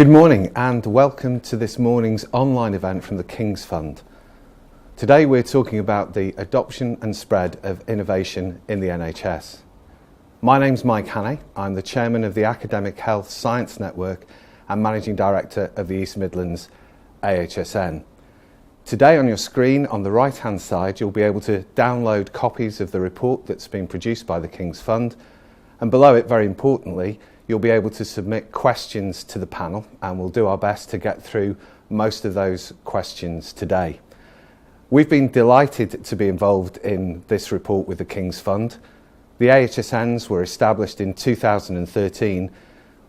Good morning and welcome to this morning's online event from the King's Fund. Today we're talking about the adoption and spread of innovation in the NHS. My name's Mike Hannay. I'm the Chairman of the Academic Health Science Network and Managing Director of the East Midlands AHSN. Today on your screen on the right hand side you'll be able to download copies of the report that's been produced by the King's Fund, and below it, very importantly, you'll be able to submit questions to the panel, and we'll do our best to get through most of those questions today. We've been delighted to be involved in this report with the King's Fund. The AHSNs were established in 2013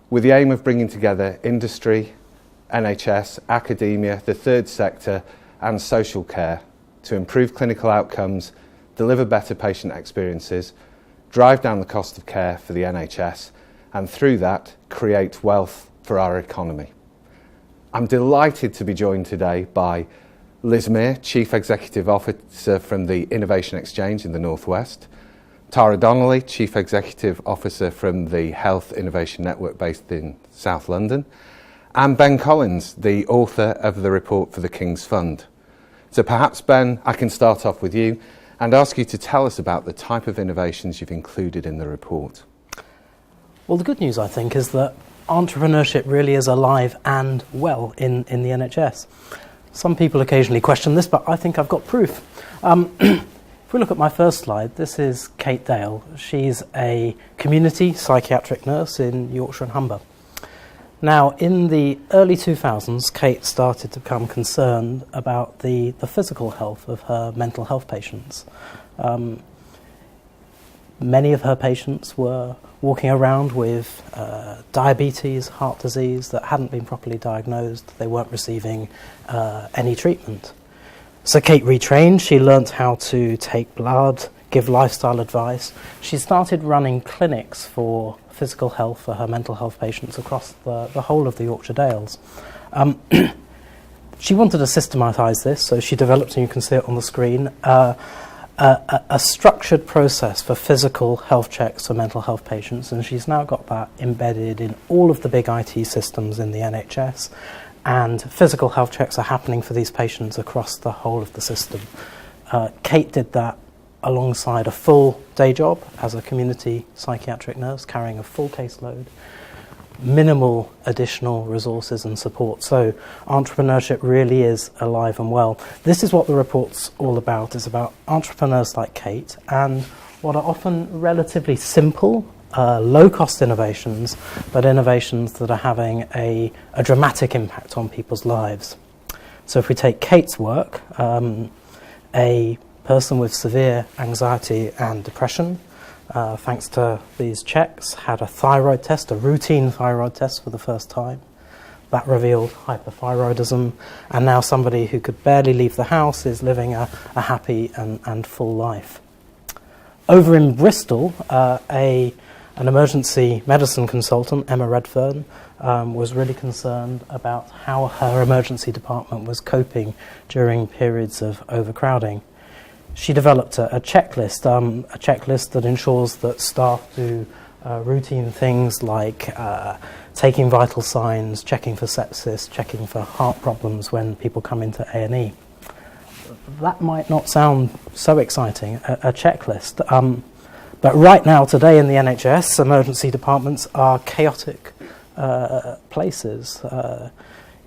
with the aim of bringing together industry, NHS, academia, the third sector and social care to improve clinical outcomes, deliver better patient experiences, drive down the cost of care for the NHS, and through that, create wealth for our economy. I'm delighted to be joined today by Liz Meir, Chief Executive Officer from the Innovation Exchange in the North West, Tara Donnelly, Chief Executive Officer from the Health Innovation Network based in South London, and Ben Collins, the author of the report for the King's Fund. So perhaps, Ben, I can start off with you and ask you to tell us about the type of innovations you've included in the report. Well, the good news, I think, is that entrepreneurship really is alive and well in the NHS. Some people occasionally question this, but I think I've got proof. If we look at my first slide, this is Kate Dale. She's a community psychiatric nurse in Yorkshire and Humber. Now, in the early 2000s, Kate started to become concerned about the physical health of her mental health patients. Many of her patients were walking around with diabetes, heart disease that hadn't been properly diagnosed. They weren't receiving any treatment. So Kate retrained. She learnt how to take blood, give lifestyle advice. She started running clinics for physical health for her mental health patients across the whole of the Yorkshire Dales. She wanted to systematise this, so she developed, and you can see it on the screen, a structured process for physical health checks for mental health patients, and she's now got that embedded in all of the big IT systems in the NHS, and physical health checks are happening for these patients across the whole of the system. Kate did that alongside a full day job as a community psychiatric nurse, carrying a full caseload, minimal additional resources and support. So entrepreneurship really is alive and well. This is what the report's all about. It's about entrepreneurs like Kate and what are often relatively simple, low-cost innovations, but innovations that are having a dramatic impact on people's lives. So if we take Kate's work, a person with severe anxiety and depression, thanks to these checks, had a thyroid test, a routine thyroid test for the first time. That revealed hyperthyroidism, and now somebody who could barely leave the house is living a happy and full life. Over in Bristol, an emergency medicine consultant, Emma Redfern, was really concerned about how her emergency department was coping during periods of overcrowding. She developed a checklist that ensures that staff do routine things like taking vital signs, checking for sepsis, checking for heart problems when people come into A&E. That might not sound so exciting, a checklist, but right now, today in the NHS, emergency departments are chaotic places.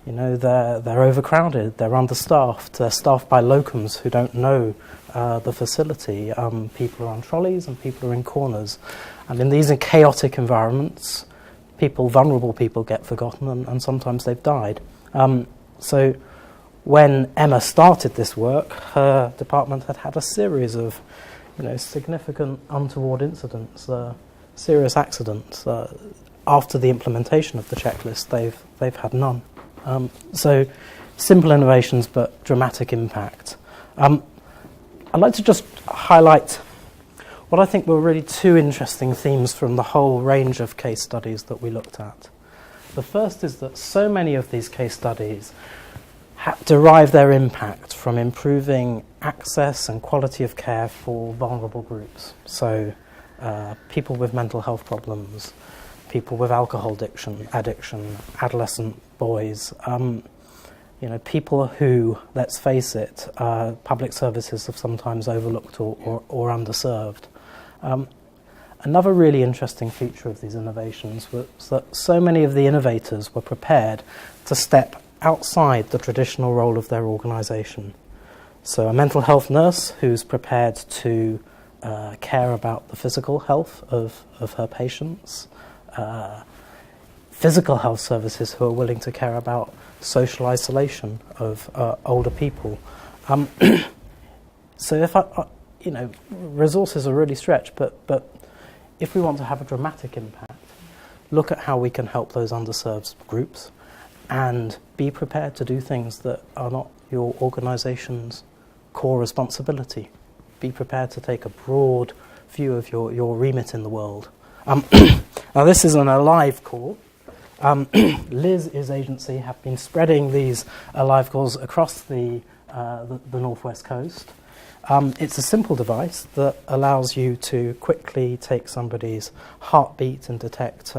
They're overcrowded, they're understaffed, they're staffed by locums who don't know the facility. People are on trolleys and people are in corners. And in these chaotic environments, vulnerable people get forgotten, and sometimes they've died. So when Emma started this work, her department had a series of significant untoward incidents, serious accidents. After the implementation of the checklist, they've had none. So simple innovations but dramatic impact. I'd like to just highlight what I think were really two interesting themes from the whole range of case studies that we looked at. The first is that so many of these case studies derive their impact from improving access and quality of care for vulnerable groups. So people with mental health problems, people with alcohol addiction, adolescent boys, people who, let's face it, public services have sometimes overlooked or underserved. Another really interesting feature of these innovations was that so many of the innovators were prepared to step outside the traditional role of their organisation. So a mental health nurse who's prepared to care about the physical health of her patients, physical health services who are willing to care about social isolation of older people. So if resources are really stretched, but if we want to have a dramatic impact, look at how we can help those underserved groups and be prepared to do things that are not your organisation's core responsibility. Be prepared to take a broad view of your remit in the world. Now this is an Alive call. Liz's agency have been spreading these Alive calls across the northwest coast. It's a simple device that allows you to quickly take somebody's heartbeat and detect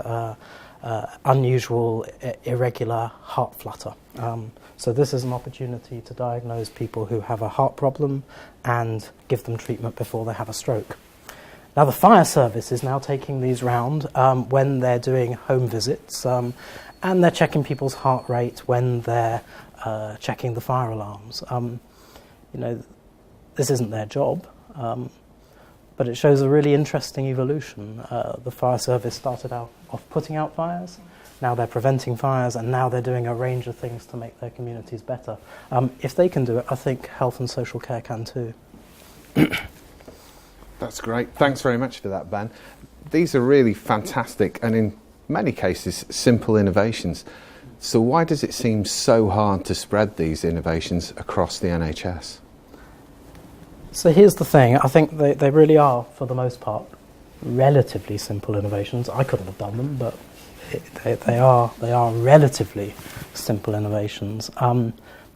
unusual, irregular heart flutter. So this is an opportunity to diagnose people who have a heart problem and give them treatment before they have a stroke. Now the fire service is now taking these round when they're doing home visits, and they're checking people's heart rate when they're checking the fire alarms. This isn't their job, but it shows a really interesting evolution. The fire service started out off putting out fires, now they're preventing fires, and now they're doing a range of things to make their communities better. If they can do it, I think health and social care can too. That's great. Thanks very much for that, Ben. These are really fantastic and in many cases simple innovations. So why does it seem so hard to spread these innovations across the NHS? So here's the thing, I think they really are, for the most part, relatively simple innovations. I couldn't have done them, but they are relatively simple innovations.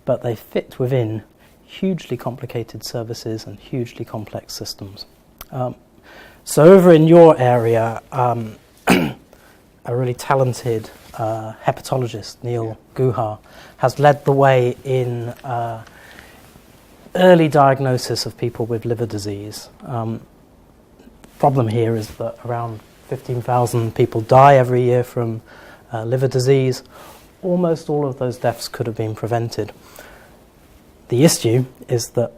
But they fit within hugely complicated services and hugely complex systems. So over in your area, a really talented hepatologist, Neil Guha, has led the way in early diagnosis of people with liver disease. Problem here is that around 15,000 people die every year from liver disease. Almost all of those deaths could have been prevented. The issue is that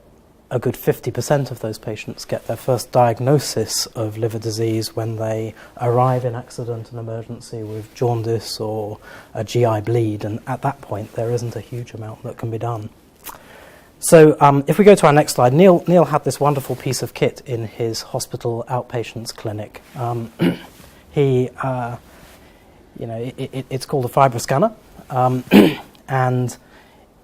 a good 50% of those patients get their first diagnosis of liver disease when they arrive in accident and emergency with jaundice or a GI bleed, and at that point there isn't a huge amount that can be done. So if we go to our next slide, Neil had this wonderful piece of kit in his hospital outpatients clinic. It's called a fibroscanner, and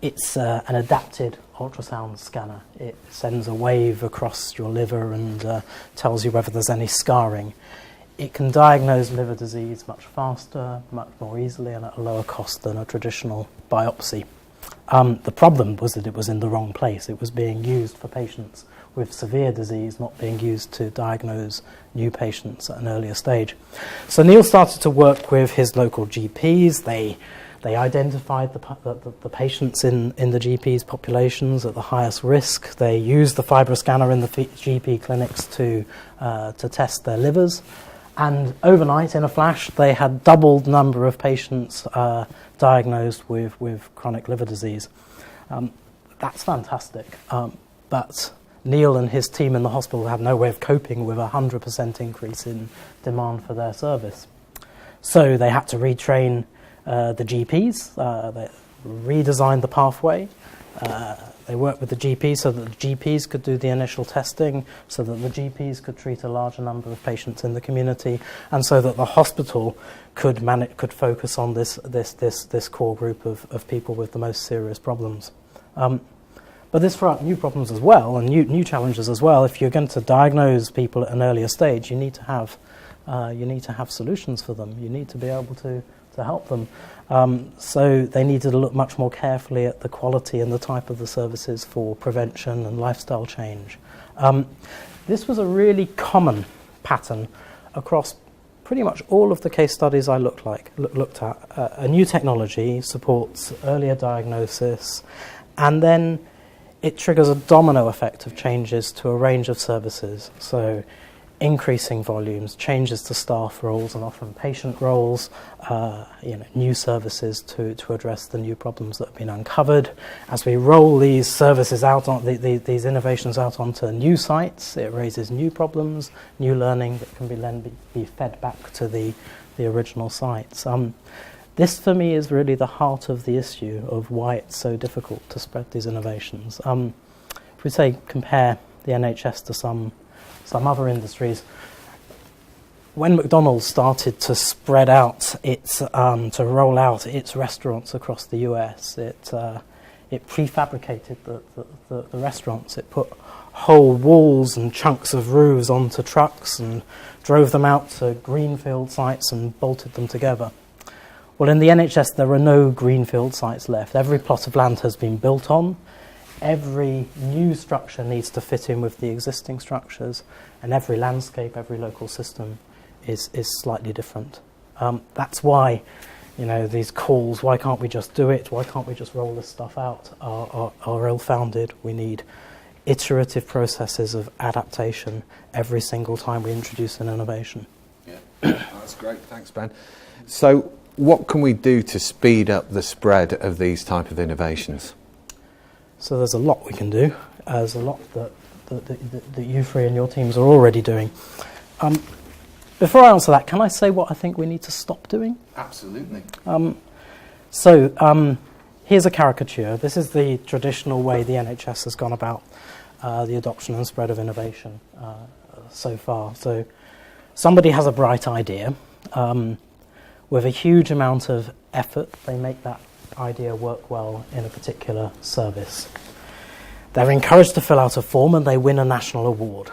it's an adapted ultrasound scanner. It sends a wave across your liver and tells you whether there's any scarring. It can diagnose liver disease much faster, much more easily, and at a lower cost than a traditional biopsy. The problem was that it was in the wrong place. It was being used for patients with severe disease, not being used to diagnose new patients at an earlier stage. So Neil started to work with his local GPs. They identified the patients in the GP's populations at the highest risk. They used the fibroscanner in the GP clinics to test their livers. And overnight, in a flash, they had doubled the number of patients diagnosed with chronic liver disease. That's fantastic. But Neil and his team in the hospital had no way of coping with a 100% increase in demand for their service. So they had to retrain the GPs. They redesigned the pathway. They worked with the GPs so that the GPs could do the initial testing, so that the GPs could treat a larger number of patients in the community, and so that the hospital could focus on this core group of people with the most serious problems. But this throws up new problems as well, and new challenges as well. If you're going to diagnose people at an earlier stage, you need to have solutions for them. You need to be able to help them. So they needed to look much more carefully at the quality and the type of the services for prevention and lifestyle change. This was a really common pattern across pretty much all of the case studies I looked at, a new technology supports earlier diagnosis, and then it triggers a domino effect of changes to a range of services. So increasing volumes, changes to staff roles and often patient roles, new services to address the new problems that have been uncovered. As we roll these services out, these innovations out onto new sites, it raises new problems, new learning that can then be fed back to the original sites. This, for me, is really the heart of the issue of why it's so difficult to spread these innovations. If we say compare the NHS to some other industries, when McDonald's started to spread out to roll out its restaurants across the US, it prefabricated the restaurants. It put whole walls and chunks of roofs onto trucks and drove them out to greenfield sites and bolted them together. Well, in the NHS, there are no greenfield sites left. Every plot of land has been built on. Every new structure needs to fit in with the existing structures, and every landscape, every local system is slightly different. That's why, these calls, why can't we just do it? Why can't we just roll this stuff out? Are ill-founded. We need iterative processes of adaptation every single time we introduce an innovation. Yeah, that's great. Thanks, Ben. So, what can we do to speed up the spread of these type of innovations? So there's a lot we can do. There's a lot that you three and your teams are already doing. Before I answer that, can I say what I think we need to stop doing? Absolutely. Here's a caricature. This is the traditional way the NHS has gone about the adoption and spread of innovation so far. So somebody has a bright idea. With a huge amount of effort, they make that idea work well in a particular service. They're encouraged to fill out a form and they win a national award.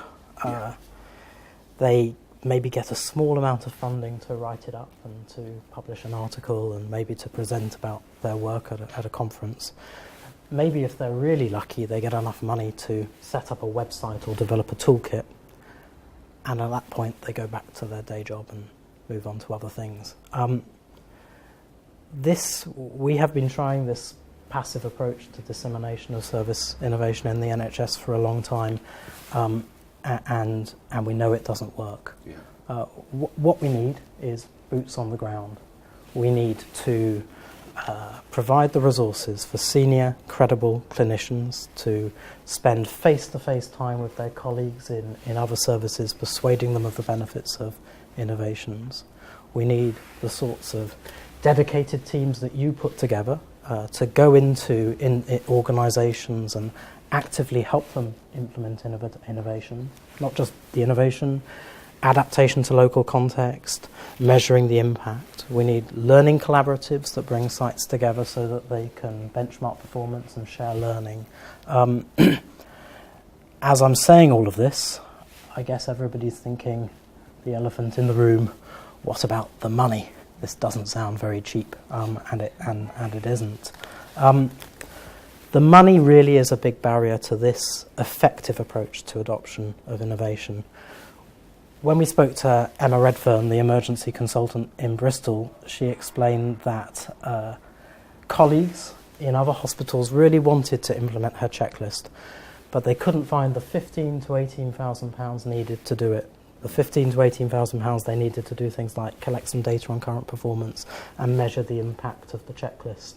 They maybe get a small amount of funding to write it up and to publish an article and maybe to present about their work at a conference. Maybe if they're really lucky, they get enough money to set up a website or develop a toolkit, and at that point they go back to their day job and move on to other things. We have been trying this passive approach to dissemination of service innovation in the NHS for a long time, and we know it doesn't work. Yeah. What we need is boots on the ground. We need to provide the resources for senior, credible clinicians to spend face-to-face time with their colleagues in other services, persuading them of the benefits of innovations. We need the sorts of dedicated teams that you put together to go into organisations and actively help them implement innovation, not just the innovation, adaptation to local context, measuring the impact. We need learning collaboratives that bring sites together so that they can benchmark performance and share learning. As I'm saying all of this, I guess everybody's thinking, the elephant in the room, what about the money? This doesn't sound very cheap, and it isn't. The money really is a big barrier to this effective approach to adoption of innovation. When we spoke to Emma Redfern, the emergency consultant in Bristol, she explained that colleagues in other hospitals really wanted to implement her checklist, but they couldn't find the £15,000 to £18,000 needed to do it. The £15,000 to £18,000 they needed to do things like collect some data on current performance and measure the impact of the checklist.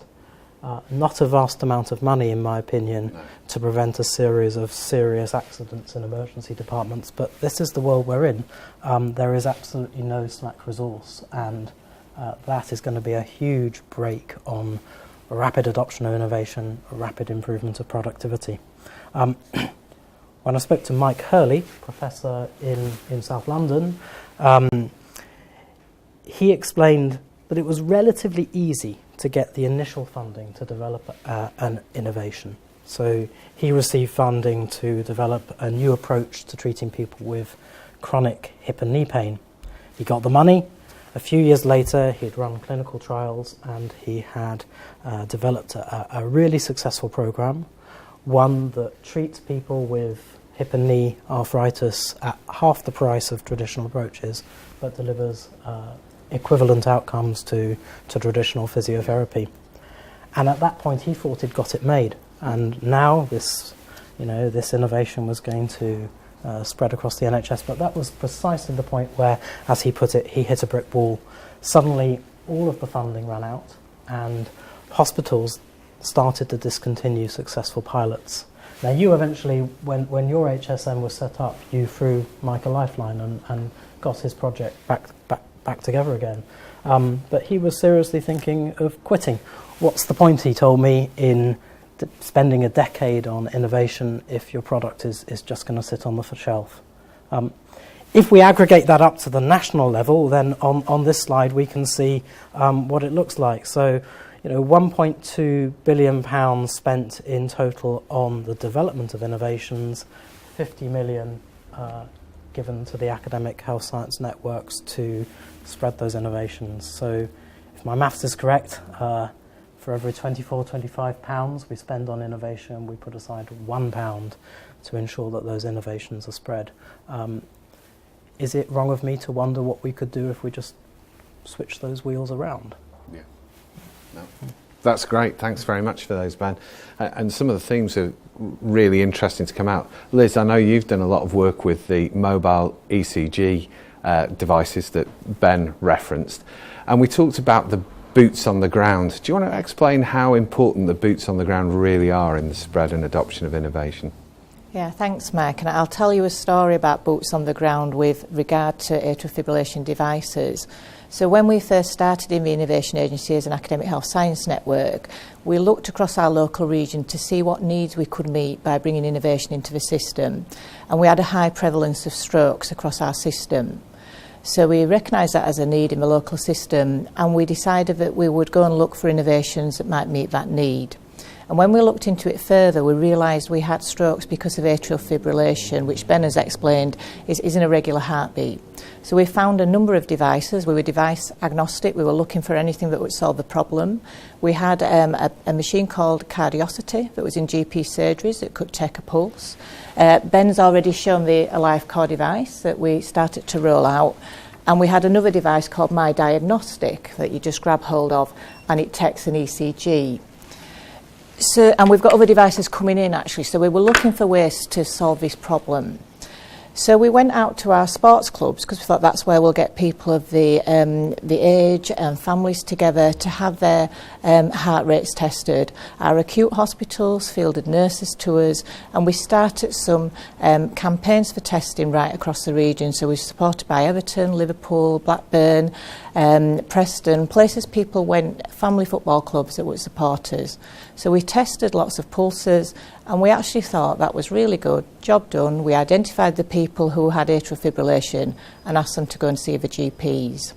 Not a vast amount of money, in my opinion, to prevent a series of serious accidents in emergency departments, but this is the world we're in. There is absolutely no slack resource, and that is going to be a huge brake on rapid adoption of innovation, rapid improvement of productivity. When I spoke to Mike Hurley, professor in South London, he explained that it was relatively easy to get the initial funding to develop an innovation. So he received funding to develop a new approach to treating people with chronic hip and knee pain. He got the money. A few years later, he'd run clinical trials and he had developed a really successful program, one that treats people with hip and knee arthritis at half the price of traditional approaches, but delivers equivalent outcomes to traditional physiotherapy. And at that point, he thought he'd got it made. And now this innovation was going to spread across the NHS. But that was precisely the point where, as he put it, he hit a brick wall. Suddenly, all of the funding ran out, and hospitals started to discontinue successful pilots. Now, you eventually, when your HSM was set up, you threw Mike a lifeline and got his project back together again. But he was seriously thinking of quitting. What's the point, he told me, in spending a decade on innovation if your product is just going to sit on the shelf? If we aggregate that up to the national level, then on this slide we can see what it looks like. So, £1.2 billion spent in total on the development of innovations, 50 million given to the academic health science networks to spread those innovations. So, if my maths is correct, for every £24-25 we spend on innovation, we put aside £1 to ensure that those innovations are spread. Is it wrong of me to wonder what we could do if we just switch those wheels around? Yeah. No. That's great. Thanks very much for those, Ben. And some of the themes are really interesting to come out. Liz, I know you've done a lot of work with the mobile ECG devices that Ben referenced, and we talked about the boots on the ground. Do you want to explain how important the boots on the ground really are in the spread and adoption of innovation? Yeah, thanks, Mike. And I'll tell you a story about boots on the ground with regard to atrial fibrillation devices. So when we first started in the Innovation Agency as an academic health science network, we looked across our local region to see what needs we could meet by bringing innovation into the system. And we had a high prevalence of strokes across our system. So we recognised that as a need in the local system, and we decided that we would go and look for innovations that might meet that need. And when we looked into it further, we realised we had strokes because of atrial fibrillation, which Ben has explained is an irregular heartbeat. So we found a number of devices. We were device agnostic. We were looking for anything that would solve the problem. We had a machine called Cardiosity that was in GP surgeries that could take a pulse. Ben's already shown the AliveCore device that we started to roll out. And we had another device called My Diagnostic that you just grab hold of, and it takes an ECG. So, and we've got other devices coming in actually, so we were looking for ways to solve this problem. So we went out to our sports clubs because we thought that's where we'll get people of the age and families together to have their heart rates tested. Our acute hospitals fielded nurses to us, and we started some campaigns for testing right across the region. So we're supported by Everton, Liverpool, Blackburn, Preston, places people went, family football clubs that were supporters. So we tested lots of pulses, and we actually thought that was really good. Job done. We identified the people who had atrial fibrillation and asked them to go and see the GPs.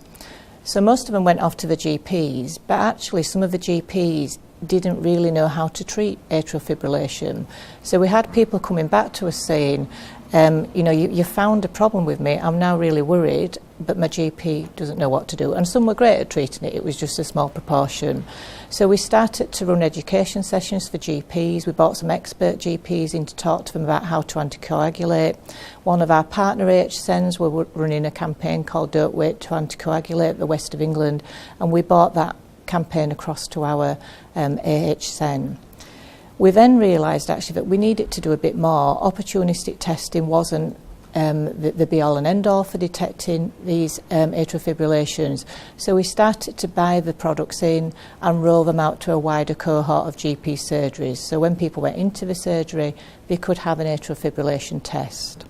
So most of them went off to the GPs, but actually some of the GPs didn't really know how to treat atrial fibrillation. So we had people coming back to us saying, you found a problem with me, I'm now really worried, but my GP doesn't know what to do. And some were great at treating it, it was just a small proportion. So we started to run education sessions for GPs. We brought some expert GPs in to talk to them about how to anticoagulate. One of our partner HSNs were running a campaign called Don't Wait to Anticoagulate, the West of England, and we brought that campaign across to our AHSN. We then realised actually that we needed to do a bit more. Opportunistic testing wasn't the be-all and end-all for detecting these atrial fibrillations. So we started to buy the products in and roll them out to a wider cohort of GP surgeries. So when people went into the surgery, they could have an atrial fibrillation test.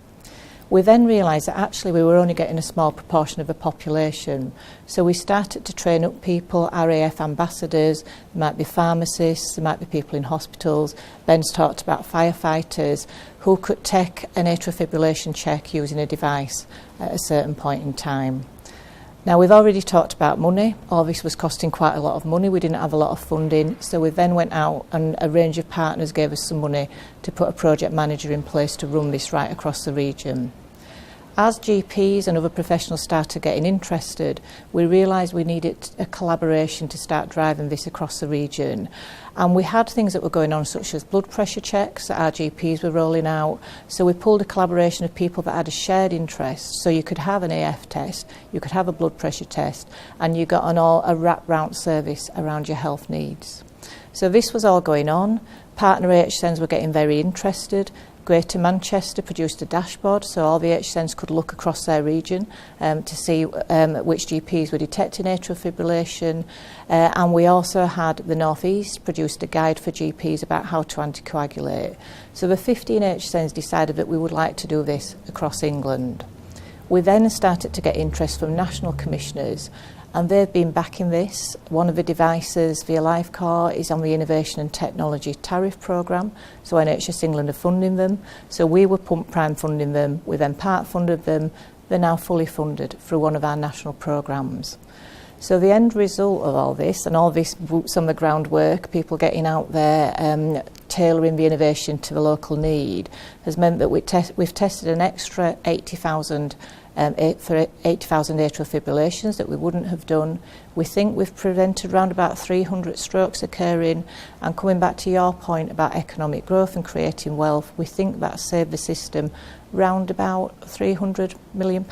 We then realised that actually we were only getting a small proportion of the population. So we started to train up people, RAF ambassadors, there might be pharmacists, there might be people in hospitals. Ben's talked about firefighters who could take an atrial fibrillation check using a device at a certain point in time. Now we've already talked about money. All this was costing quite a lot of money. We didn't have a lot of funding, so we then went out and a range of partners gave us some money to put a project manager in place to run this right across the region. As GPs and other professionals started getting interested, we realised we needed a collaboration to start driving this across the region. And we had things that were going on, such as blood pressure checks that our GPs were rolling out. So we pulled a collaboration of people that had a shared interest. So you could have an AF test, you could have a blood pressure test, and you got a wrap-round service around your health needs. So this was all going on. Partner HSNs were getting very interested. Greater Manchester produced a dashboard, so all the HSNs could look across their region to see which GPs were detecting atrial fibrillation. And we also had the North East produced a guide for GPs about how to anticoagulate. So the 15 HSNs decided that we would like to do this across England. We then started to get interest from national commissioners, and they've been backing this. One of the devices via LifeCore is on the Innovation and Technology Tariff Programme, so NHS England are funding them. So we were pump prime funding them, we then part funded them, they're now fully funded through one of our national programmes. So the end result of all this, and all this boots on the ground work, people getting out there, tailoring the innovation to the local need, has meant that we've tested an extra 80,000 for 80,000 atrial fibrillations that we wouldn't have done. We think we've prevented around about 300 strokes occurring, and coming back to your point about economic growth and creating wealth, we think that saved the system round about £300 million.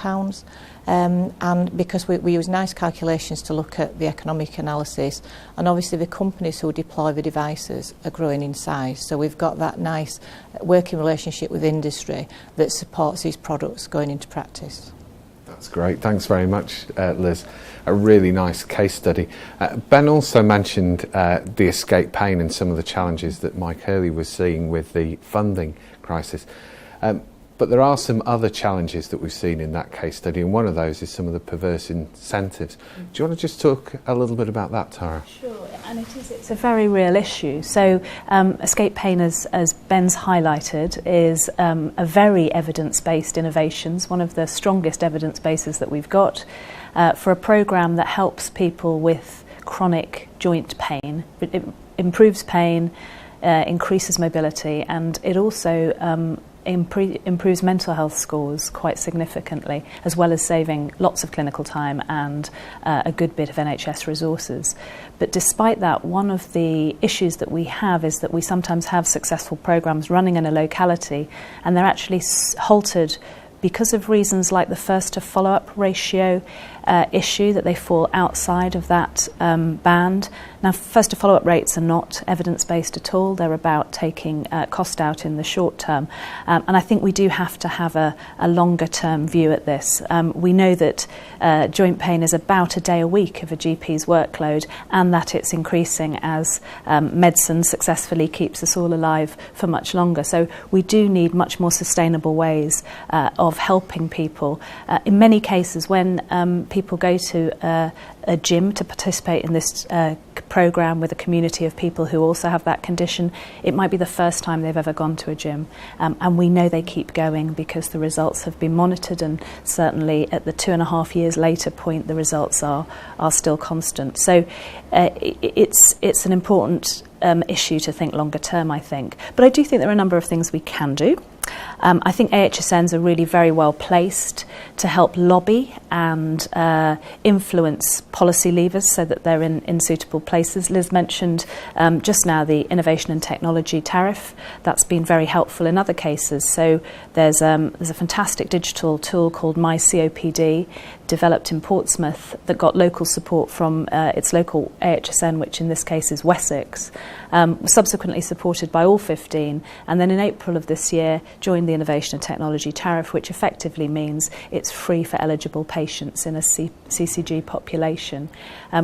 And because we use nice calculations to look at the economic analysis, and obviously the companies who deploy the devices are growing in size. So we've got that nice working relationship with industry that supports these products going into practice. That's great. Thanks very much, Liz. A really nice case study. Ben also mentioned the escape pain and some of the challenges that Mike Hurley was seeing with the funding crisis. But there are some other challenges that we've seen in that case study, and one of those is some of the perverse incentives. Do you want to just talk a little bit about that, Tara? Sure, and it's a very real issue. So escape pain, as Ben's highlighted, is a very evidence-based innovation, one of the strongest evidence bases that we've got for a programme that helps people with chronic joint pain. It improves pain, increases mobility, and it also improves mental health scores quite significantly, as well as saving lots of clinical time and a good bit of NHS resources. But despite that, one of the issues that we have is that we sometimes have successful programmes running in a locality, and they're actually halted because of reasons like the first to follow-up ratio issue, that they fall outside of that band. Now, first to follow-up rates are not evidence-based at all. They're about taking cost out in the short term. And I think we do have to have a longer-term view at this. We know that joint pain is about a day a week of a GP's workload, and that it's increasing as medicine successfully keeps us all alive for much longer. So we do need much more sustainable ways of helping people. In many cases, when people go to a gym to participate in this programme with a community of people who also have that condition, it might be the first time they've ever gone to a gym, and we know they keep going because the results have been monitored, and certainly at the 2.5 years later point the results are still constant. So it's an important issue to think longer term, I think. But I do think there are a number of things we can do. I think AHSNs are really very well placed to help lobby and influence policy levers so that they're in suitable places. Liz mentioned just now the Innovation and Technology Tariff. That's been very helpful in other cases. So there's a fantastic digital tool called MyCOPD, developed in Portsmouth, that got local support from its local AHSN, which in this case is Wessex, subsequently supported by all 15, and then in April of this year joined the Innovation and Technology Tariff, which effectively means it's free for eligible patients in a CCG population.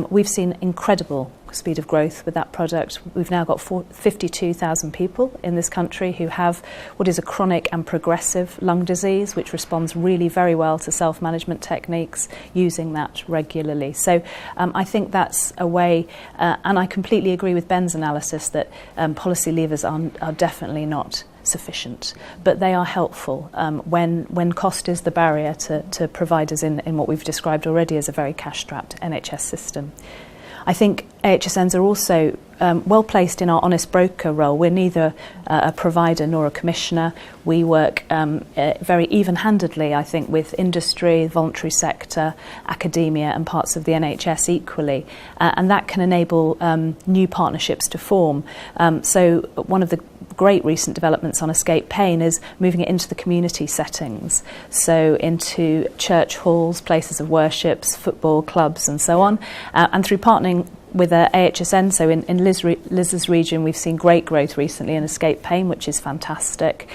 We've seen incredible speed of growth with that product. We've now got 52,000 people in this country who have what is a chronic and progressive lung disease, which responds really very well to self-management techniques, using that regularly. So I think that's a way, and I completely agree with Ben's analysis that policy levers are definitely not sufficient, but they are helpful when cost is the barrier to providers in what we've described already as a very cash-strapped NHS system. I think AHSNs are also well placed in our honest broker role. We're neither a provider nor a commissioner. We work very even-handedly, I think, with industry, voluntary sector, academia and parts of the NHS equally. And that can enable new partnerships to form. So one of the great recent developments on escape pain is moving it into the community settings, so into church halls, places of worships, football clubs and so on, and through partnering with AHSN, so in Liz's region we've seen great growth recently in escape pain, which is fantastic.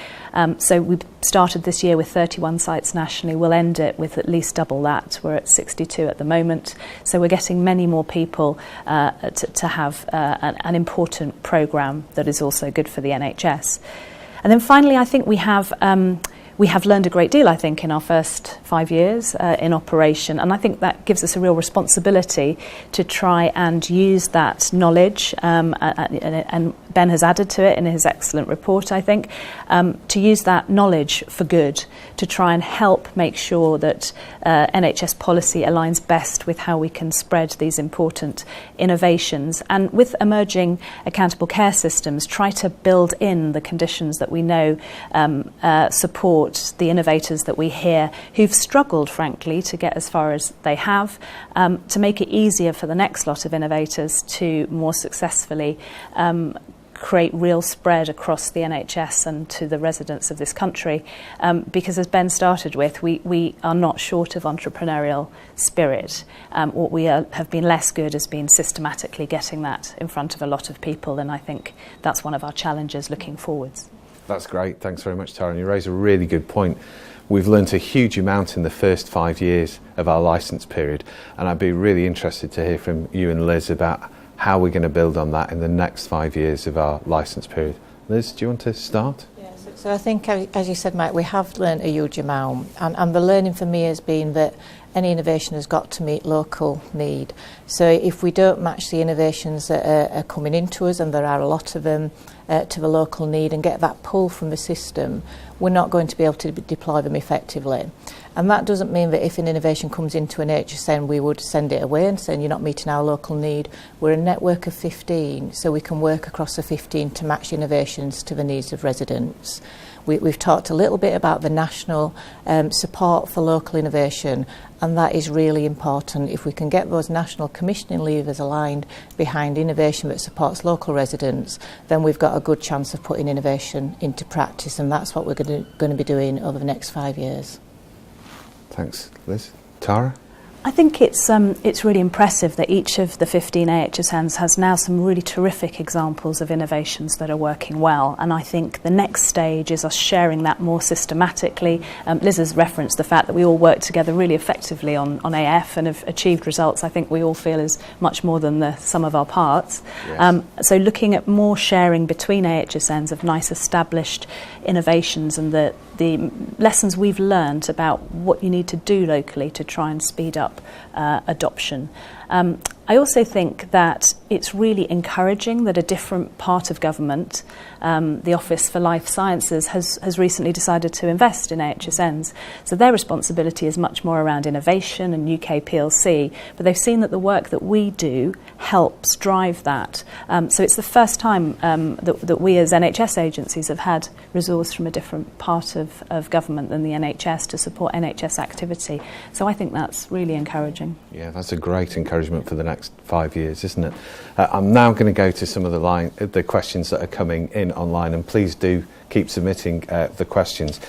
So we started this year with 31 sites nationally. We'll end it with at least double that. We're at 62 at the moment. So we're getting many more people to have an important programme that is also good for the NHS. And then finally, I think we have learned a great deal, I think, in our first 5 years in operation, and I think that gives us a real responsibility to try and use that knowledge, and Ben has added to it in his excellent report, I think, to use that knowledge for good, to try and help make sure that NHS policy aligns best with how we can spread these important innovations, and with emerging accountable care systems, try to build in the conditions that we know support the innovators that we hear who've struggled, frankly, to get as far as they have, to make it easier for the next lot of innovators to more successfully create real spread across the NHS and to the residents of this country, because as Ben started with, we are not short of entrepreneurial spirit. What we have been less good has been systematically getting that in front of a lot of people, and I think that's one of our challenges looking forwards. That's great. Thanks very much, Tara. And you raise a really good point. We've learnt a huge amount in the first 5 years of our licence period, and I'd be really interested to hear from you and Liz about how we're going to build on that in the next 5 years of our licence period. Liz, do you want to start? Yes, so I think, as you said, Mike, we have learnt a huge amount, and the learning for me has been that any innovation has got to meet local need. So if we don't match the innovations that are coming into us, and there are a lot of them, to the local need, and get that pull from the system, we're not going to be able to deploy them effectively. And that doesn't mean that if an innovation comes into an HSN, we would send it away and say, you're not meeting our local need. We're a network of 15, so we can work across the 15 to match innovations to the needs of residents. We've talked a little bit about the national support for local innovation, and that is really important. If we can get those national commissioning levers aligned behind innovation that supports local residents, then we've got a good chance of putting innovation into practice, and that's what we're going to be doing over the next 5 years. Thanks, Liz. Tara? I think it's really impressive that each of the 15 AHSNs has now some really terrific examples of innovations that are working well, and I think the next stage is us sharing that more systematically. Liz has referenced the fact that we all work together really effectively on AF and have achieved results I think we all feel is much more than the sum of our parts. Yes. So looking at more sharing between AHSNs of nice established innovations and the lessons we've learned about what you need to do locally to try and speed up adoption. I also think that it's really encouraging that a different part of government, the Office for Life Sciences, has recently decided to invest in AHSNs. So their responsibility is much more around innovation and UK PLC, but they've seen that the work that we do helps drive that. So it's the first time that we as NHS agencies have had resource from a different part of government than the NHS to support NHS activity. So I think that's really encouraging. Yeah, that's a great encouragement for the next 5 years, isn't it? I'm now going to go to some of the questions that are coming in online, and please do keep submitting the questions.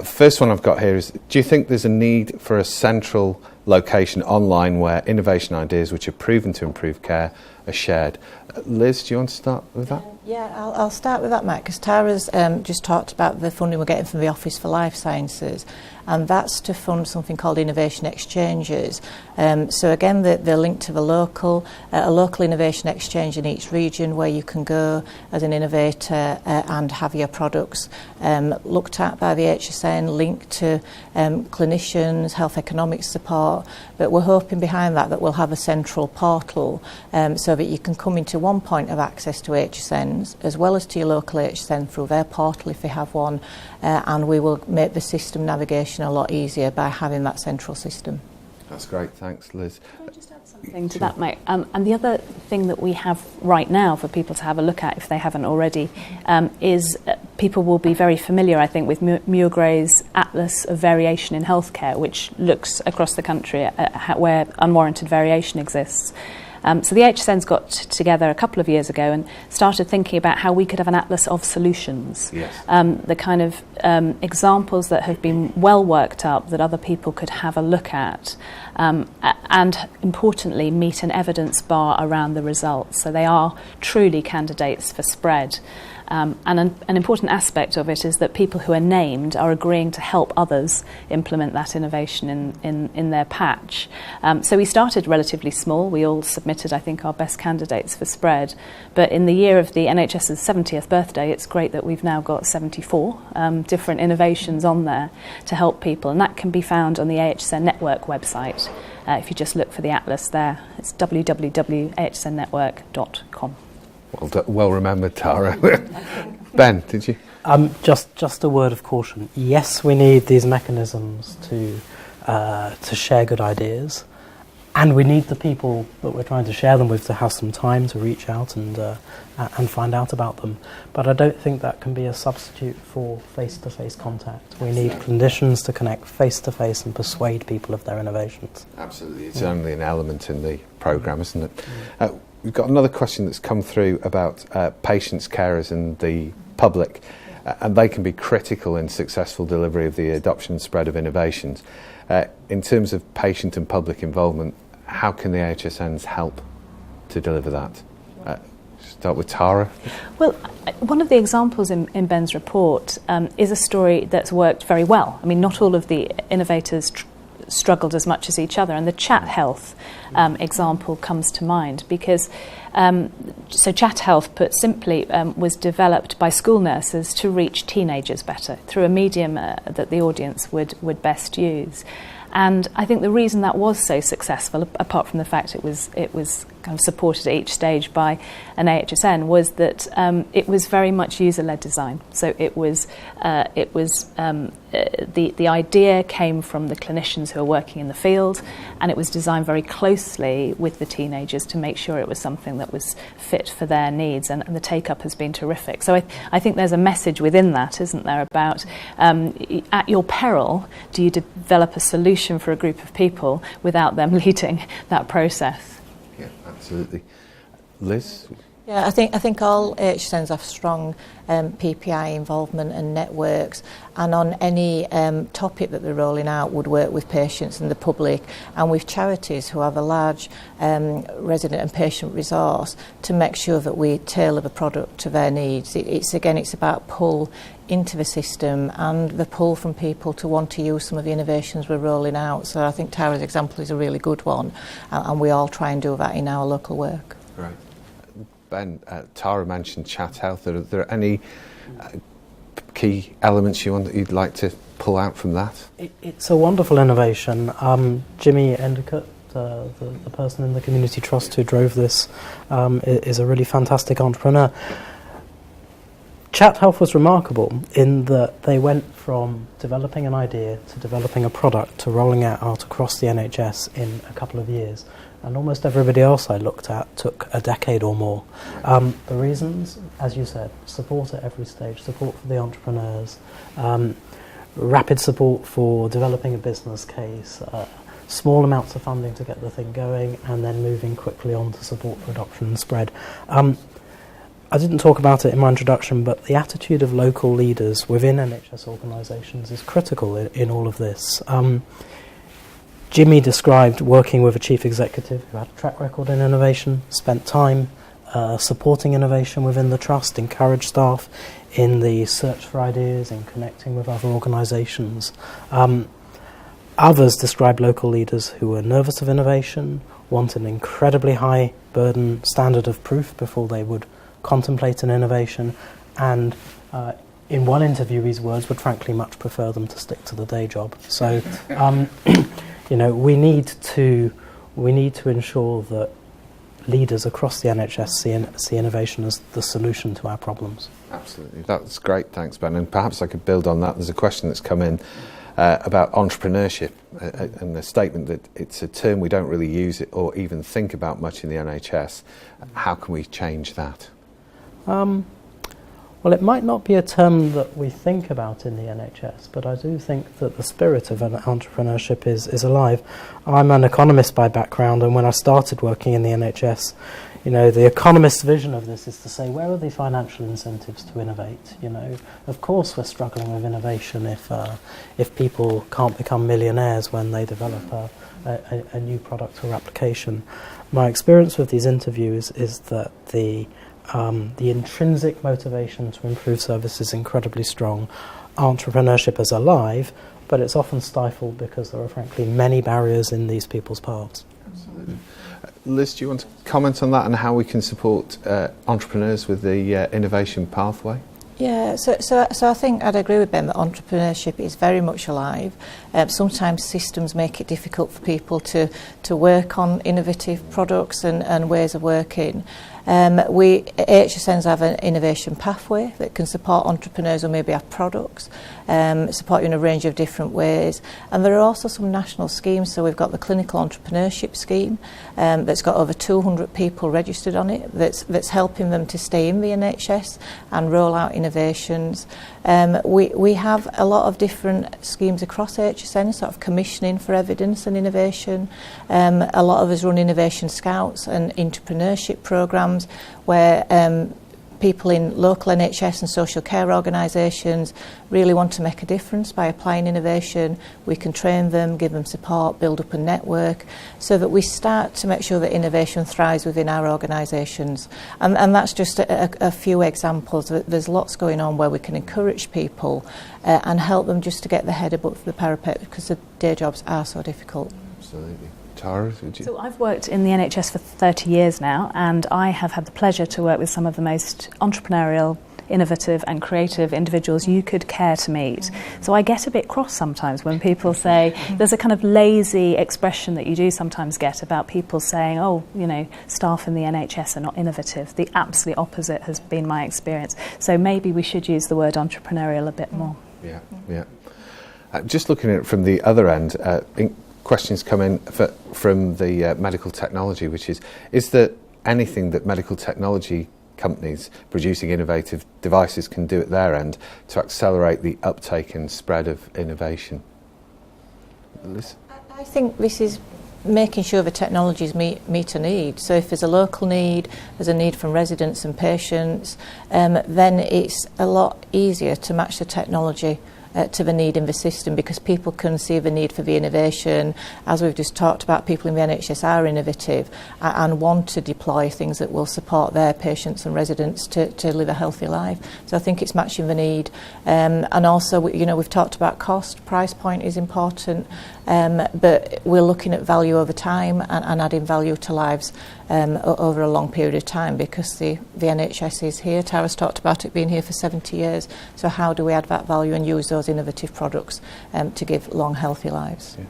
First one I've got here is, do you think there's a need for a central location online where innovation ideas which are proven to improve care are shared? Liz, do you want to start with that? Yeah, I'll start with that, Matt, because Tara's just talked about the funding we're getting from the Office for Life Sciences, and that's to fund something called innovation exchanges. So again, they're linked to a local innovation exchange in each region where you can go as an innovator and have your products looked at by the HSN, linked to clinicians, health economics support. But we're hoping behind that we'll have a central portal so that you can come into one point of access to HSNs as well as to your local HSN through their portal if they have one, and we will make the system navigation a lot easier by having that central system. That's great, thanks Liz. Can I just add something to that, Mike? And the other thing that we have right now for people to have a look at, if they haven't already, is people will be very familiar, I think, with Muirgray's Atlas of Variation in Healthcare, which looks across the country at where unwarranted variation exists. So the HSN's got together a couple of years ago and started thinking about how we could have an atlas of solutions. Yes. The kind of examples that have been well worked up that other people could have a look at, and importantly meet an evidence bar around the results. So they are truly candidates for spread. And an important aspect of it is that people who are named are agreeing to help others implement that innovation in their patch. So we started relatively small. We all submitted, I think, our best candidates for spread. But in the year of the NHS's 70th birthday, it's great that we've now got 74 different innovations on there to help people. And that can be found on the AHSN Network website. If you just look for the atlas there, it's www.ahsnnetwork.com. Well remembered, Tara. Ben, did you? Just a word of caution. Yes, we need these mechanisms to share good ideas, and we need the people that we're trying to share them with to have some time to reach out and find out about them. But I don't think that can be a substitute for face-to-face contact. We need clinicians to connect face-to-face and persuade people of their innovations. Absolutely. It's only an element in the programme, isn't it? We've got another question that's come through about patients, carers and the public, and they can be critical in successful delivery of the adoption and spread of innovations. In terms of patient and public involvement, how can the AHSNs help to deliver that? Start with Tara. Well, one of the examples in Ben's report is a story that's worked very well. I mean, not all of the innovators struggled as much as each other, and the chat health example comes to mind because so chat health, put simply, was developed by school nurses to reach teenagers better through a medium that the audience would best use. And I think the reason that was so successful, apart from the fact it was kind of supported at each stage by an AHSN, was that it was very much user-led design. So the idea came from the clinicians who are working in the field, and it was designed very closely with the teenagers to make sure it was something that was fit for their needs, and the take-up has been terrific. So I think there's a message within that, isn't there, about at your peril, do you develop a solution for a group of people without them leading that process? Yeah, absolutely. Liz? Yeah, I think all HSNs have strong PPI involvement and networks, and on any topic that they're rolling out would work with patients and the public and with charities who have a large resident and patient resource to make sure that we tailor the product to their needs. It's about pull into the system and the pull from people to want to use some of the innovations we're rolling out. So I think Tara's example is a really good one, and we all try and do that in our local work. Right. Ben, Tara mentioned chat health. Are there any key elements you'd like to pull out from that? It's a wonderful innovation. Jimmy Endicott, the person in the community trust who drove this, is a really fantastic entrepreneur. Chat health was remarkable in that they went from developing an idea to developing a product to rolling it out across the NHS in a couple of years. And almost everybody else I looked at took a decade or more. The reasons, as you said, support at every stage, support for the entrepreneurs, rapid support for developing a business case, small amounts of funding to get the thing going, and then moving quickly on to support for adoption and spread. I didn't talk about it in my introduction, but the attitude of local leaders within NHS organisations is critical in all of this. Jimmy described working with a chief executive who had a track record in innovation, spent time supporting innovation within the trust, encouraged staff in the search for ideas and connecting with other organisations. Others described local leaders who were nervous of innovation, wanted an incredibly high burden standard of proof before they would contemplate an innovation, and in one interview his words would frankly much prefer them to stick to the day job. So we need to ensure that leaders across the NHS see innovation as the solution to our problems. Absolutely. That's great, thanks Ben. And perhaps I could build on that. There's a question that's come in about entrepreneurship and the statement that it's a term we don't really use it or even think about much in the NHS. How can we change that? Well, it might not be a term that we think about in the NHS, but I do think that the spirit of entrepreneurship is alive. I'm an economist by background, and when I started working in the NHS, the economist's vision of this is to say, where are the financial incentives to innovate? Of course we're struggling with innovation if people can't become millionaires when they develop a new product or application. My experience with these interviews is that the intrinsic motivation to improve service is incredibly strong. Entrepreneurship is alive, but it's often stifled because there are frankly many barriers in these people's paths. Absolutely. Liz, do you want to comment on that and how we can support entrepreneurs with the innovation pathway? Yeah, so I think I'd agree with Ben that entrepreneurship is very much alive. Sometimes systems make it difficult for people to work on innovative products and ways of working. We HSNs have an innovation pathway that can support entrepreneurs who maybe have products, support you in a range of different ways. And there are also some national schemes. So we've got the Clinical Entrepreneurship Scheme that's got over 200 people registered on it. That's helping them to stay in the NHS and roll out innovations. We have a lot of different schemes across HSN, sort of commissioning for evidence and innovation. A lot of us run innovation scouts and entrepreneurship programs where people in local NHS and social care organisations really want to make a difference by applying innovation. We can train them, give them support, build up a network so that we start to make sure that innovation thrives within our organisations. And that's just a few examples. There's lots going on where we can encourage people and help them just to get their head above the parapet because the day jobs are so difficult. Absolutely. Tara, would you? So I've worked in the NHS for 30 years now, and I have had the pleasure to work with some of the most entrepreneurial, innovative and creative individuals you could care to meet. So I get a bit cross sometimes when people say, there's a kind of lazy expression that you do sometimes get about people saying, staff in the NHS are not innovative. The absolute opposite has been my experience. So maybe we should use the word entrepreneurial a bit more. Yeah. Just looking at it from the other end, questions come in from the medical technology, which is there anything that medical technology companies producing innovative devices can do at their end to accelerate the uptake and spread of innovation? Liz? I think this is making sure the technologies meet a need. So if there's a local need, there's a need from residents and patients, then it's a lot easier to match the technology to the need in the system because people can see the need for the innovation. As we've just talked about, people in the NHS are innovative and want to deploy things that will support their patients and residents to live a healthy life. So I think it's matching the need. And also, we've talked about cost. Price point is important, but we're looking at value over time and adding value to lives over a long period of time because the NHS is here. Tara's talked about it being here for 70 years. So how do we add that value and use those innovative products to give long, healthy lives? Yeah.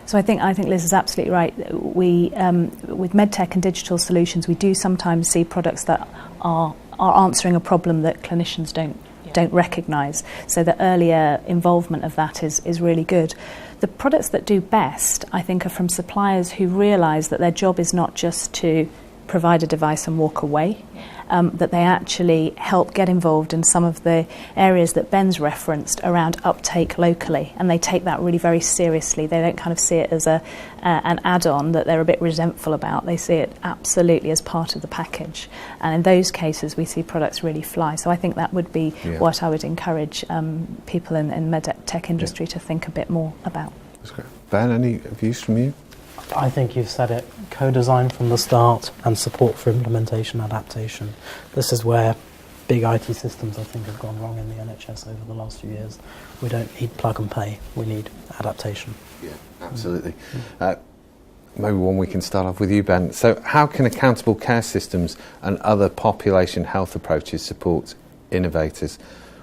So I think Liz is absolutely right. We, with medtech and digital solutions, we do sometimes see products that are answering a problem that clinicians don't recognise. So the earlier involvement of that is really good. The products that do best, I think, are from suppliers who realise that their job is not just to provide a device and walk away, that they actually help get involved in some of the areas that Ben's referenced around uptake locally, and they take that really very seriously. They don't kind of see it as an add-on that they're a bit resentful about. They see it absolutely as part of the package, and in those cases we see products really fly. So I think that would be what I would encourage people in med tech industry to think a bit more about. That's great. Ben, any views from you? I think you've said it. Co-design from the start and support for implementation adaptation. This is where big IT systems, I think, have gone wrong in the NHS over the last few years. We don't need plug and play. We need adaptation. Yeah, absolutely. Maybe one we can start off with you, Ben. So how can accountable care systems and other population health approaches support innovators?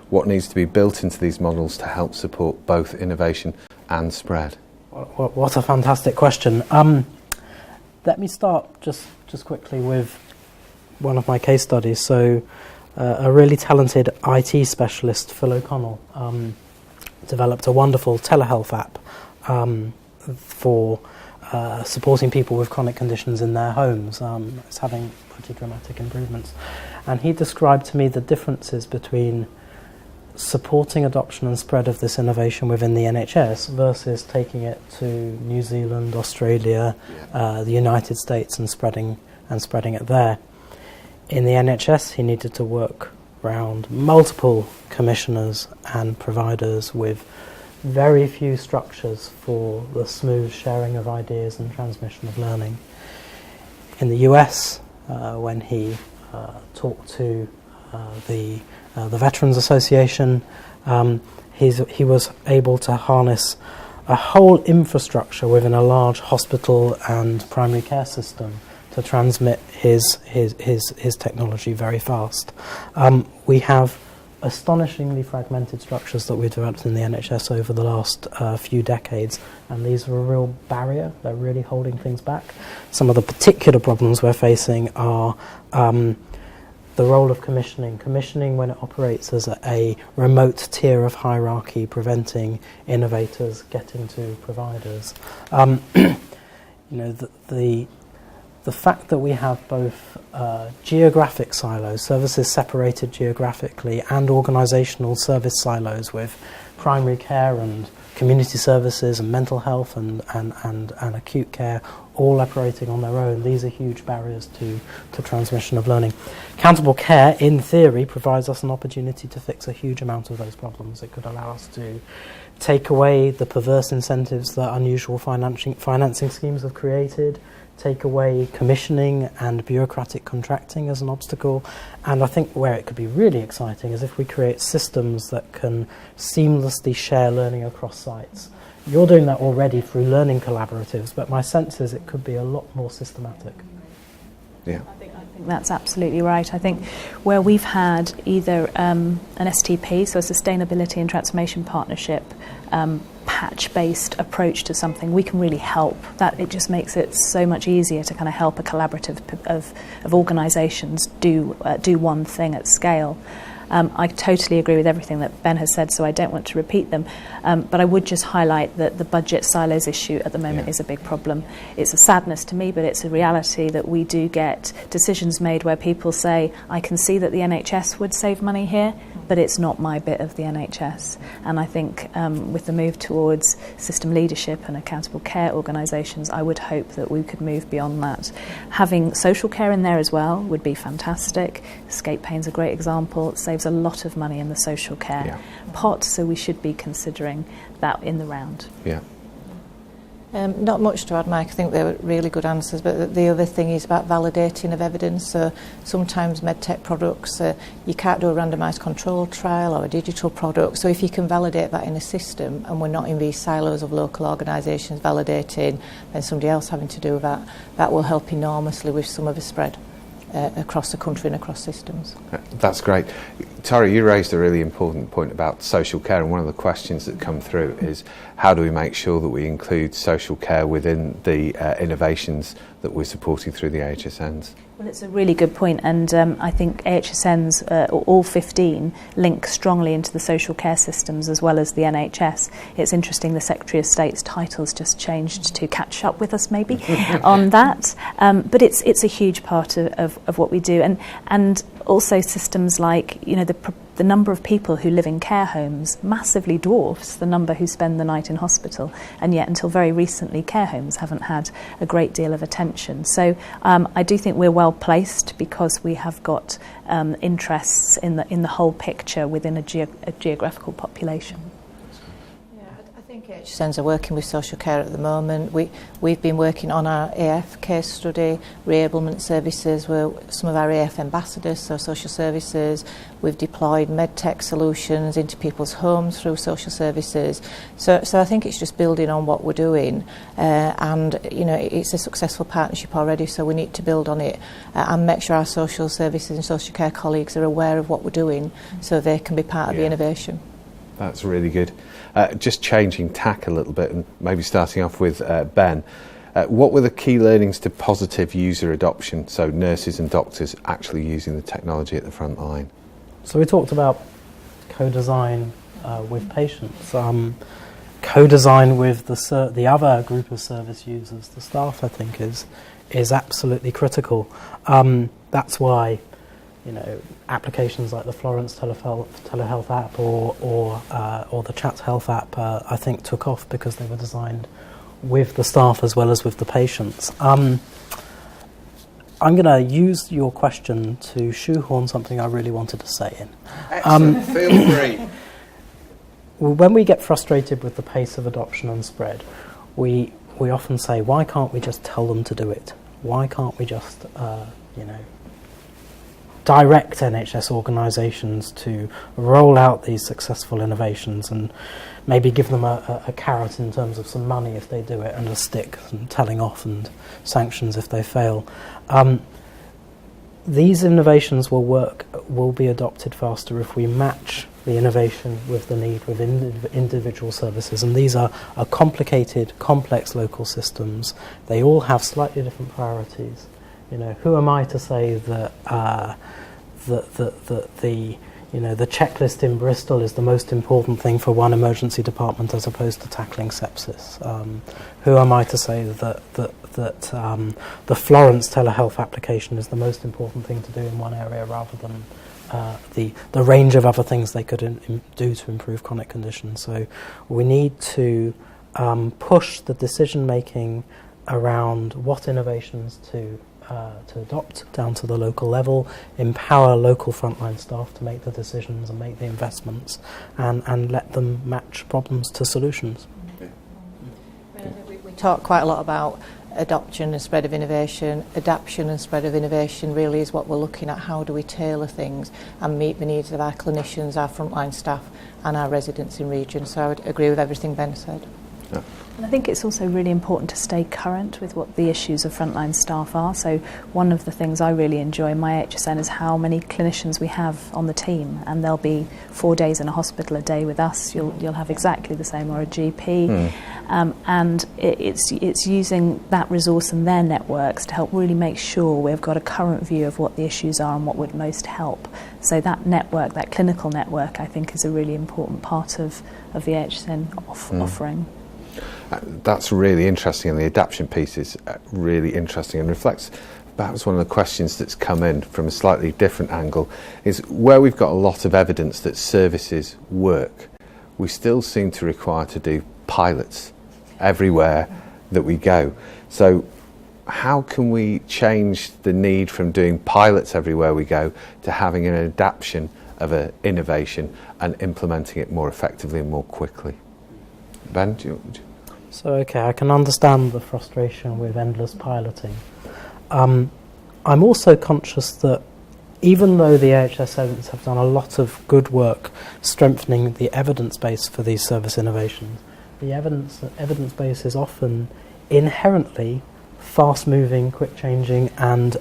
What needs to be built into these models to help support both innovation and spread? What a fantastic question. Let me start just quickly with one of my case studies. So a really talented IT specialist, Phil O'Connell, developed a wonderful telehealth app for supporting people with chronic conditions in their homes. It's having pretty dramatic improvements. And he described to me the differences between supporting adoption and spread of this innovation within the NHS versus taking it to New Zealand, Australia, the United States and spreading it there. In the NHS, he needed to work around multiple commissioners and providers with very few structures for the smooth sharing of ideas and transmission of learning. In the US, when he talked to the Veterans Association, he was able to harness a whole infrastructure within a large hospital and primary care system to transmit his technology very fast. We have astonishingly fragmented structures that we've developed in the NHS over the last few decades, and these are a real barrier. They're really holding things back. Some of the particular problems we're facing are the role of commissioning. Commissioning, when it operates as a remote tier of hierarchy, preventing innovators getting to providers. The fact that we have both geographic silos, services separated geographically, and organisational service silos with primary care and community services and mental health and acute care all operating on their own, these are huge barriers to transmission of learning. Accountable care, in theory, provides us an opportunity to fix a huge amount of those problems. It could allow us to take away the perverse incentives that unusual financing schemes have created, take away commissioning and bureaucratic contracting as an obstacle. And I think where it could be really exciting is if we create systems that can seamlessly share learning across sites. You're doing that already through learning collaboratives, but my sense is it could be a lot more systematic. Yeah. I think that's absolutely right. I think where we've had either an STP, so a Sustainability and Transformation Partnership, patch-based approach to something, we can really help. That it just makes it so much easier to kind of help a collaborative of organisations do one thing at scale. I totally agree with everything that Ben has said, so I don't want to repeat them. But I would just highlight that the budget silos issue at the moment is a big problem. It's a sadness to me, but it's a reality that we do get decisions made where people say, I can see that the NHS would save money here, but it's not my bit of the NHS. And I think with the move towards system leadership and accountable care organisations, I would hope that we could move beyond that. Having social care in there as well would be fantastic. Escape pain's a great example. It saves a lot of money in the social care pot, so we should be considering that in the round. Yeah. Not much to add, Mike. I think they were really good answers, but the other thing is about validating of evidence. So sometimes medtech products, you can't do a randomised control trial or a digital product. So if you can validate that in a system, and we're not in these silos of local organisations validating and somebody else having to do that, that will help enormously with some of the spread across the country and across systems. That's great. Tara, you raised a really important point about social care, and one of the questions that come through is how do we make sure that we include social care within the innovations that we're supporting through the AHSNs? Well, it's a really good point, and I think AHSNs, all 15, link strongly into the social care systems as well as the NHS. It's interesting the Secretary of State's title's just changed to catch up with us maybe on that, but it's a huge part of what we do, and also systems like, you know, the number of people who live in care homes massively dwarfs the number who spend the night in hospital, and yet until very recently care homes haven't had a great deal of attention. So I do think we're well placed because we have got interests in the whole picture within a geographical population. I think AHSNs are working with social care at the moment. We've been working on our AF case study, reablement services, where some of our AF ambassadors, so social services. We've deployed medtech solutions into people's homes through social services. So I think it's just building on what we're doing, and you know, it's a successful partnership already. So we need to build on it and make sure our social services and social care colleagues are aware of what we're doing, so they can be part of the innovation. That's really good. Just changing tack a little bit and maybe starting off with Ben. What were the key learnings to positive user adoption, so nurses and doctors actually using the technology at the front line? So we talked about co-design, with patients. Co-design with the other group of service users, the staff, I think is absolutely critical. That's why, applications like the Florence telehealth app or the Chat Health app, I think took off because they were designed with the staff as well as with the patients. I'm going to use your question to shoehorn something I really wanted to say in. Excellent. Feel free. When we get frustrated with the pace of adoption and spread, we often say, why can't we just tell them to do it? Why can't we just, direct NHS organisations to roll out these successful innovations and maybe give them a carrot in terms of some money if they do it and a stick and telling off and sanctions if they fail. These innovations will be adopted faster if we match the innovation with the need with individual services, and these are complicated, complex local systems. They all have slightly different priorities. Who am I to say that the checklist in Bristol is the most important thing for one emergency department as opposed to tackling sepsis? Who am I to say that the Florence telehealth application is the most important thing to do in one area rather than the range of other things they could do to improve chronic conditions? So we need to push the decision making around what innovations to adopt down to the local level, empower local frontline staff to make the decisions and make the investments, and let them match problems to solutions. We talk quite a lot about adoption and spread of innovation. Adaption and spread of innovation really is what we're looking at. How do we tailor things and meet the needs of our clinicians, our frontline staff and our residents in region? So I would agree with everything Ben said. Yeah. And I think it's also really important to stay current with what the issues of frontline staff are. So one of the things I really enjoy in my HSN is how many clinicians we have on the team, and there'll be 4 days in a hospital a day with us. You'll have exactly the same, or a GP. And it's using that resource and their networks to help really make sure we've got a current view of what the issues are and what would most help. So that network, that clinical network, I think is a really important part of the HSN offering. That's really interesting, and the adaptation piece is really interesting and reflects perhaps one of the questions that's come in from a slightly different angle, is where we've got a lot of evidence that services work, we still seem to require to do pilots everywhere that we go. So how can we change the need from doing pilots everywhere we go to having an adaptation of an innovation and implementing it more effectively and more quickly? Ben, do you So, I can understand the frustration with endless piloting. I'm also conscious that even though the NHS evidence have done a lot of good work strengthening the evidence base for these service innovations, the evidence base is often inherently fast-moving, quick-changing, and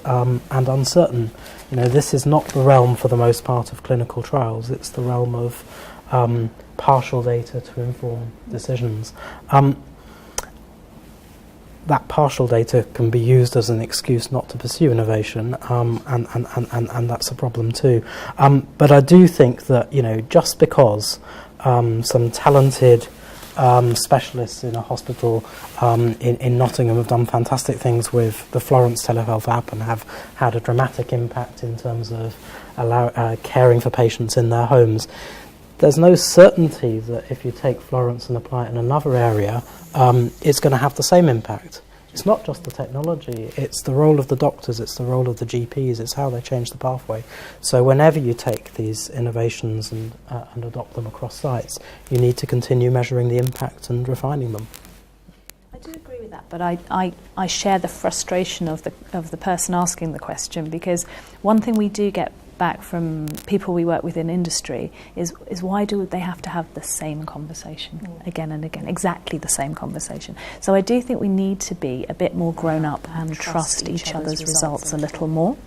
uncertain. This is not the realm, for the most part, of clinical trials. It's the realm of partial data to inform decisions. That partial data can be used as an excuse not to pursue innovation, and that's a problem too. But I do think that just because some talented specialists in a hospital in Nottingham have done fantastic things with the Florence telehealth app and have had a dramatic impact in terms of caring for patients in their homes, there's no certainty that if you take Florence and apply it in another area, it's going to have the same impact. It's not just the technology, it's the role of the doctors, it's the role of the GPs, it's how they change the pathway. So whenever you take these innovations and adopt them across sites, you need to continue measuring the impact and refining them. I do agree with that, but I share the frustration of the person asking the question, because one thing we do get back from people we work with in industry is why do they have to have the same conversation again and again, exactly the same conversation? So I do think we need to be a bit more grown up and trust each other's results a little more,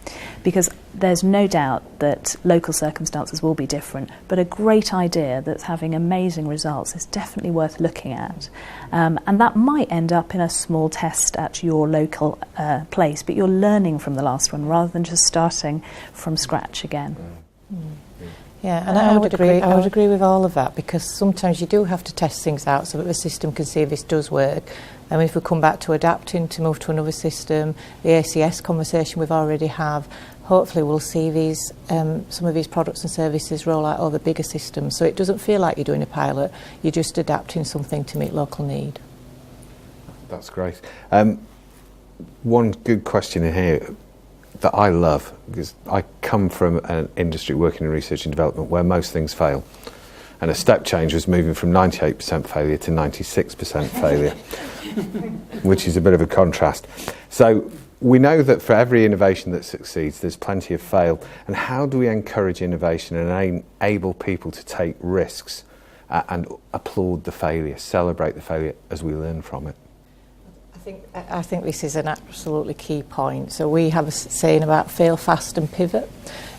because there's no doubt that local circumstances will be different, but a great idea that's having amazing results is definitely worth looking at. And that might end up in a small test at your local place, but you're learning from the last one rather than just starting from scratch again. Yeah, and I would agree. I would agree with all of that, because sometimes you do have to test things out so that the system can see if this does work. And if we come back to adapting to move to another system, the ACS conversation we've already have, hopefully we'll see these some of these products and services roll out over bigger systems. So it doesn't feel like you're doing a pilot; you're just adapting something to meet local need. That's great. One good question in here that I love, because I come from an industry working in research and development where most things fail. And a step change was moving from 98% failure to 96% failure, which is a bit of a contrast. So we know that for every innovation that succeeds, there's plenty of fail. And how do we encourage innovation and enable people to take risks and applaud the failure, celebrate the failure as we learn from it? I think this is an absolutely key point. So we have a saying about fail fast and pivot.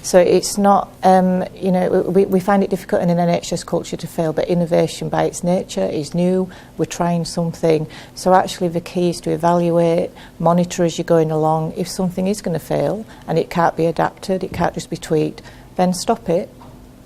So it's not, we find it difficult in an NHS culture to fail, but innovation by its nature is new. We're trying something. So actually the key is to evaluate, monitor as you're going along. If something is going to fail and it can't be adapted, it can't just be tweaked, then stop it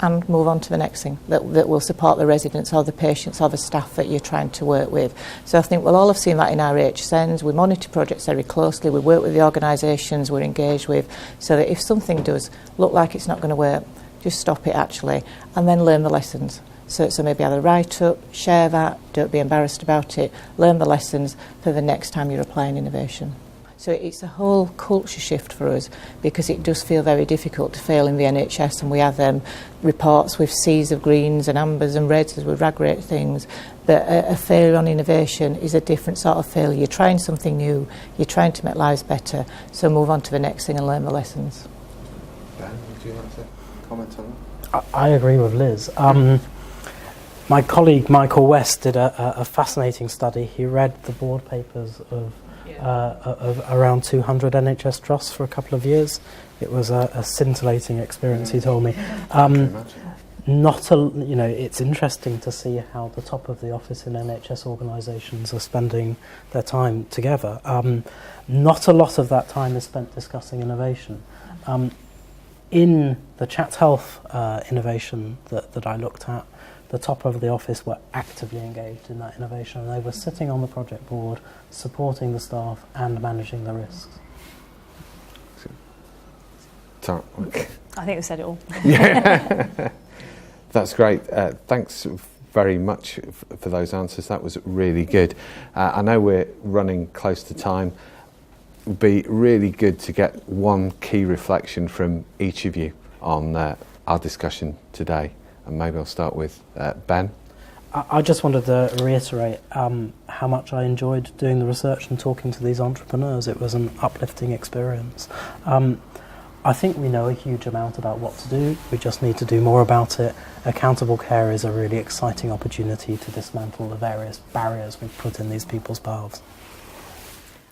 and move on to the next thing that will support the residents or the patients or the staff that you're trying to work with. So I think we'll all have seen that in our HSNs. We monitor projects very closely. We work with the organisations we're engaged with, so that if something does look like it's not going to work, just stop it actually, and then learn the lessons. So maybe either write up, share that, don't be embarrassed about it, learn the lessons for the next time you're applying innovation. So it's a whole culture shift for us, because it does feel very difficult to fail in the NHS, and we have reports with seas of greens and ambers and reds as we rag rate things. But a failure on innovation is a different sort of failure. You're trying something new, you're trying to make lives better, so move on to the next thing and learn the lessons. Ben, would you like to comment on that? I agree with Liz. My colleague Michael West did a fascinating study. He read the board papers of around 200 NHS trusts for a couple of years. It was a scintillating experience, he told me. It's interesting to see how the top of the office in NHS organisations are spending their time together. Not a lot of that time is spent discussing innovation. In the Chat Health innovation that I looked at, the top of the office were actively engaged in that innovation, and they were sitting on the project board, supporting the staff and managing the risks. I think we said it all. Yeah. That's great. Thanks very much for those answers. That was really good. I know we're running close to time. It would be really good to get one key reflection from each of you on our discussion today. And maybe I'll start with Ben. I just wanted to reiterate how much I enjoyed doing the research and talking to these entrepreneurs. It was an uplifting experience. I think we know a huge amount about what to do. We just need to do more about it. Accountable care is a really exciting opportunity to dismantle the various barriers we've put in these people's paths.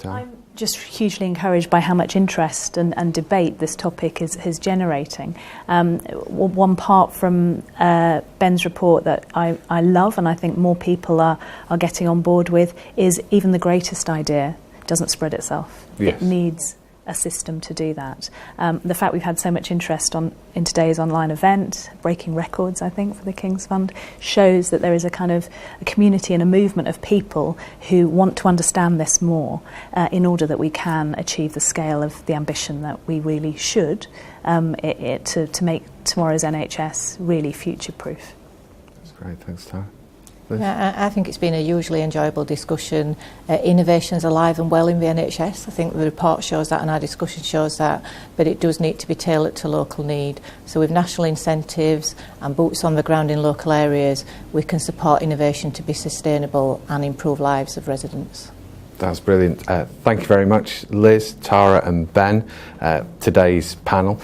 I'm just hugely encouraged by how much interest and debate this topic is generating. One part from Ben's report that I love, and I think more people are getting on board with, is even the greatest idea doesn't spread itself. Yes. It needs a system to do that. The fact we've had so much interest in today's online event, breaking records, I think, for the King's Fund, shows that there is a kind of a community and a movement of people who want to understand this more in order that we can achieve the scale of the ambition that we really should to make tomorrow's NHS really future-proof. That's great. Thanks, Tara. Yeah, I think it's been a hugely enjoyable discussion. Innovation's alive and well in the NHS. I think the report shows that and our discussion shows that, but it does need to be tailored to local need. So with national incentives and boots on the ground in local areas, we can support innovation to be sustainable and improve lives of residents. That's brilliant. Thank you very much, Liz, Tara and Ben, today's panel.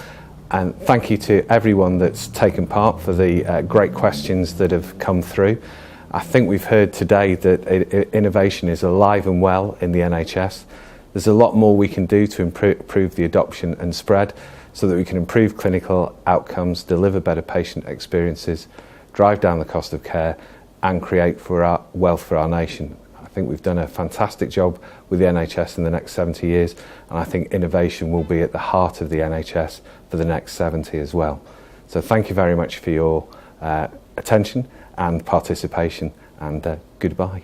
And thank you to everyone that's taken part for the great questions that have come through. I think we've heard today that innovation is alive and well in the NHS. There's a lot more we can do to improve the adoption and spread so that we can improve clinical outcomes, deliver better patient experiences, drive down the cost of care and create wealth for our nation. I think we've done a fantastic job with the NHS in the next 70 years, and I think innovation will be at the heart of the NHS for the next 70 as well. So thank you very much for your attention and participation, and goodbye.